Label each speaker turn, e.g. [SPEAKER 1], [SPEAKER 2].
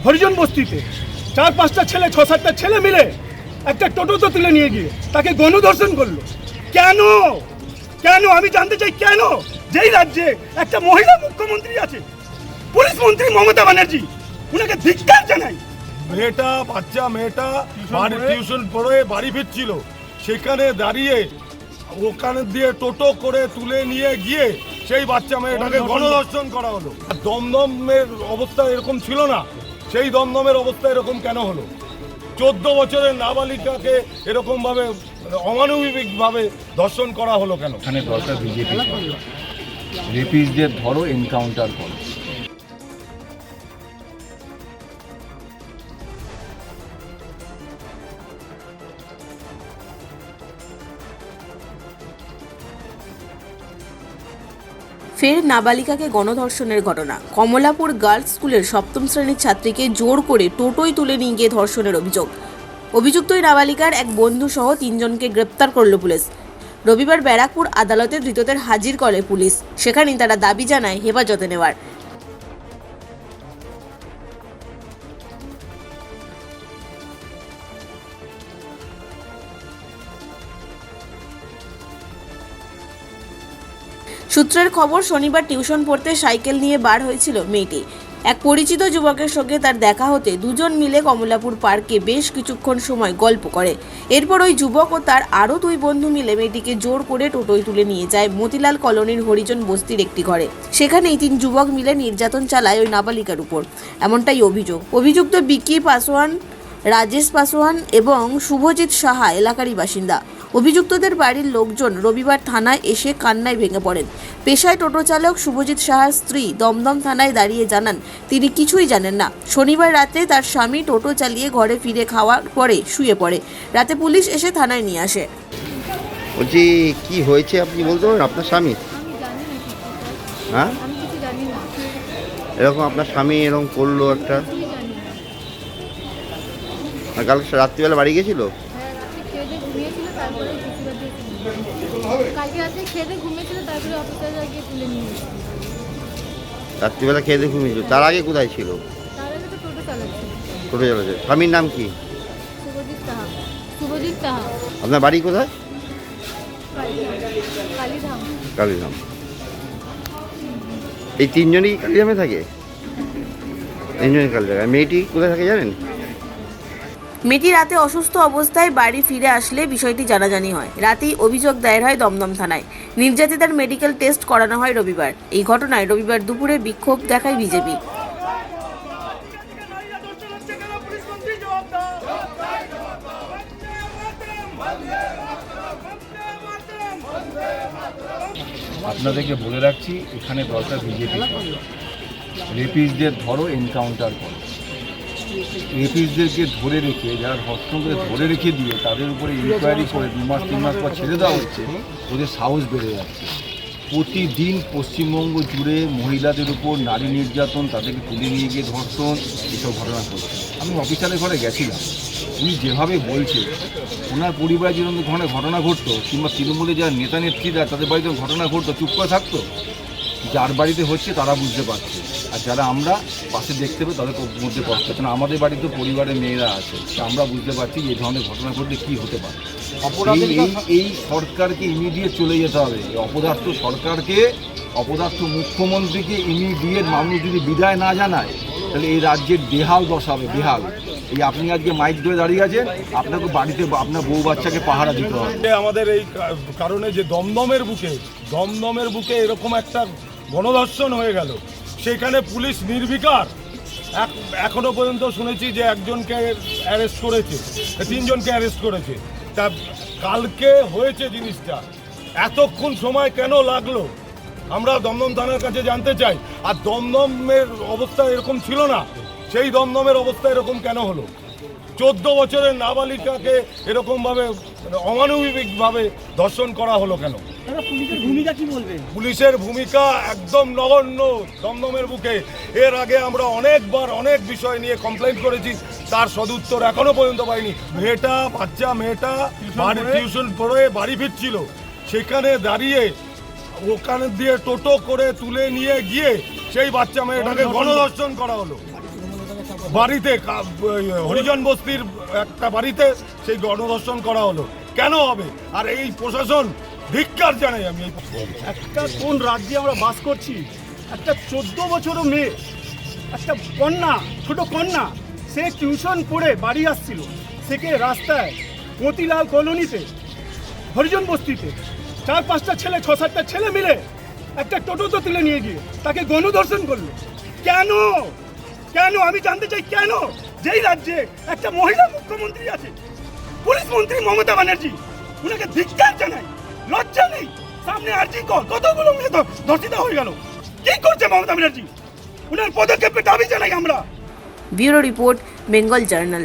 [SPEAKER 1] হরিজন বস্তিতে 4-5টা ছেলে 6-7টা ছেলে মিলে একটা টোটোতে তুলে নিয়ে গিয়ে তাকে গণধর্ষণ করলো। কেন কেন আমি জানতে চাই, কেন? যেই রাজ্যে একটা মহিলা মুখ্যমন্ত্রী আছে, পুলিশ মন্ত্রী মমতা ব্যানার্জি, উনাকে ধিক্কার জানাই।
[SPEAKER 2] বাচ্চা মেয়েটা টিউশন পড়ে বাড়ি ফিরছিল, সেখানে দাঁড়িয়ে ওখানে দিয়ে টোটো করে তুলে নিয়ে গিয়ে সেই বাচ্চা মেয়েটাকে গণধর্ষণ করা হলো। দমদমের অবস্থা এরকম ছিল না, সেই দমদমের অবস্থা এরকম কেন হলো? 14 বছরের নাবালিকাকে এরকম ভাবে অমানবিক ভাবে ধর্ষণ করা হলো কেন?
[SPEAKER 3] এখানে দরকার বিজেপি রেপিস্টদের ধরো, এনকাউন্টার করো।
[SPEAKER 4] ফের নাবালিকাকে গণধর্ষণের ঘটনা। কমলাপুর গার্লস স্কুলের 7ম শ্রেণীর ছাত্রীকে জোর করে টোটোয় তুলে নিয়ে গিয়ে ধর্ষণের অভিযোগ। অভিযুক্ত ওই নাবালিকার এক বন্ধু সহ 3 জনকে গ্রেপ্তার করল পুলিশ। রবিবার ব্যারাকপুর আদালতে ধৃতদের হাজির করে পুলিশ। সেখানেই তারা দাবি জানায় হেফাজতে নেওয়ার। সূত্রের খবর, শনিবার টিউশন পড়তে সাইকেল নিয়ে বার হয়েছিল মেয়েটি। এক পরিচিত যুবকের সঙ্গে তার দেখা হতে দুজন মিলে কমলাপুর পার্কে বেশ কিছুক্ষণ সময় গল্প করে। এরপর ওই যুবক ও তার আরও 2 বন্ধু মিলে মেয়েটিকে জোর করে টোটোয় তুলে নিয়ে যায় মতিলাল কলোনির হরিজন বস্তির একটি ঘরে। সেখানেই 3 যুবক মিলে নির্যাতন চালায় ওই নাবালিকার উপর, এমনটাই অভিযোগ। অভিযুক্ত বিকি পাসওয়ান, রাজেশ পাসওয়ান এবং শুভজিৎ সাহা এলাকারই বাসিন্দা। অভিযুক্তদের বাড়ির লোকজন রবিবার থানায় এসে কান্নায় ভেঙে পড়েন। পেশায় টোটো চালক শুভজিৎ সাহার স্ত্রী দমদম থানায় দাঁড়িয়ে জানান তিনি কিছুই জানেন না। শনিবার রাতে তার স্বামী টোটো চালিয়ে ঘরে ফিরে খাওয়ার পরে শুয়ে পড়ে। রাতে পুলিশ এসে থানায় নিয়ে আসে।
[SPEAKER 5] বলছি কি হয়েছে আপনি বলতে পারবেন? আপনার স্বামী হ্যাঁ এরকম আপনার স্বামী এরকম করলো একটা, কালকে রাত্রিবেলা বাড়ি গেছিল? রাত্রিবেলা খেয়ে দিয়ে ঘুমিয়েছিল, তার আগে কোথায় ছিল? টোটো চালাচ্ছে। স্বামীর নাম কি? আপনার বাড়ি কোথায়? কালীধাম। এই 3 জনই কালীধামে থাকে? 3 জনই কালীধামে। মেয়েটি কোথায় থাকে জানেন?
[SPEAKER 4] মেয়েটি রাতে অসুস্থ অবস্থায় বাড়ি ফিরে আসলে বিষয়টি জানাজানি হয়। রাতেই অভিযোগ দায়ের হয় দমদম থানায়। নির্যাতিতার মেডিকেল টেস্ট করানো হয় রবিবার। এই ঘটনায় রবিবার দুপুরে বিক্ষোভ দেখায় বিজেপি।
[SPEAKER 3] আপনাদেরকে বলে রাখছি, এখানে দরকার বিজেপি রেপিস্টদের ধরো, এনকাউন্টার করো। রেপিস্টদেরকে ধরে রেখে, যারা ধর্ষণকে ধরে রেখে দিয়ে তাদের উপরে ইনকোয়ারি করে 2 মাস 3 মাস পর ছেড়ে দেওয়া হচ্ছে, ওদের সাহস বেড়ে যাচ্ছে। প্রতিদিন পশ্চিমবঙ্গ জুড়ে মহিলাদের উপর নারী নির্যাতন, তাদেরকে তুলে নিয়ে গিয়ে ধর্ষণ, এসব ঘটনা ঘটছে। আমি অফিসারের ঘরে গেছিলাম, উনি যেভাবে বলছে ওনার পরিবারে যেরকম ঘটনা ঘটতো, কিংবা তৃণমূলে যারা নেতা নেত্রীরা তাদের বাড়িতে ঘটনা ঘটতো, চুপ করে থাকতো। যার বাড়িতে হচ্ছে তারা বুঝতে পারছে, আর যারা আমরা পাশে দেখতে পাই তাদের মধ্যে কষ্ট হচ্ছে না। আমাদের বাড়িতে পরিবারের মেয়েরা আছে, আমরা বুঝতে পারছি এই ধরনের ঘটনা ঘটলে কী হতে পারে। এই সরকারকে ইমিডিয়েট চলে যেতে হবে। এই অপদার্থ সরকারকে, অপদার্থ মুখ্যমন্ত্রীকে ইমিডিয়েট মানুষ যদি বিদায় না জানায়, তাহলে এই রাজ্যের বেহাল দশা হবে, বেহাল। এই আপনি আজকে মাইক ধরে দাঁড়িয়ে আছেন, আপনাকে বাড়িতে আপনার বউ বাচ্চাকে পাহারা দিতে হবে।
[SPEAKER 2] আমাদের এই কারণে যে দমদমের বুকে এরকম একটা গণধর্ষণ হয়ে গেল, সেখানে পুলিশ নির্বিকার। এখনো পর্যন্ত শুনেছি যে 1 জনকে অ্যারেস্ট করেছে, 3 জনকে অ্যারেস্ট করেছে। তা কালকে হয়েছে জিনিসটা, এতক্ষণ সময় কেন লাগলো আমরা দমদম থানার কাছে জানতে চাই। আর দমদমের অবস্থা এরকম ছিল না, সেই দমদমের অবস্থা এরকম কেন হলো? 14 বছরের নাবালিকাকে এরকম ভাবে অমানবিক ভাবে ধর্ষণ করা হলো কেন?
[SPEAKER 1] পুলিশের ভূমিকা কি বলবেন?
[SPEAKER 2] পুলিশের ভূমিকা একদম নগণ্য দমদমের বুকে। এর আগে আমরা অনেকবার অনেক বিষয় নিয়ে কমপ্লেন করেছি, তার সদুত্তর এখনো পর্যন্ত পাইনি। বাচ্চা মেয়েটা টিউশন পড়ে বাড়ি ফিরছিল, সেখানে দাঁড়িয়ে ওখানে দিয়ে টোটো করে তুলে নিয়ে গিয়ে সেই বাচ্চা মেয়েটাকে গণধর্ষণ করা হলো। বাড়িতে হরিজন বস্তির একটা বাড়িতে সেই গণধর্ষণ করা হলো, কেন হবে? আর এই প্রশাসন ধিক্কার জানাই আমি এই
[SPEAKER 1] একটা কোন রাজ্যে আমরা বাস করছি? একটা 14 বছরও মেয়ে, একটা কন্যা, ছোট কন্যা, সে টিউশন পড়ে বাড়ি আসছিল, সেকে রাস্তায় মতিলাল কলোনিতে হরিজন বস্তিতে 4-5টা ছেলে, 6-7টা ছেলে মিলে একটা টোটোতে তুলে নিয়ে গিয়ে তাকে গণধর্ষণ করলো। কেন? কেন আমি জানতে চাই কেন? যেই রাজ্যে একটা মহিলা মুখ্যমন্ত্রী আছে, পুলিশ মন্ত্রী মমতা ব্যানার্জি, উনাকে ধিক্কার জানাই, লজ্জা নেই। সামনে আরজি কতগুলো মেয়ে ধর্ষিত হয়ে গেল, কি করছে মমতা ব্যানার্জি? উনার পদক্ষেপে দাবি জানাই আমরা।
[SPEAKER 4] Bureau report, Bengal journal.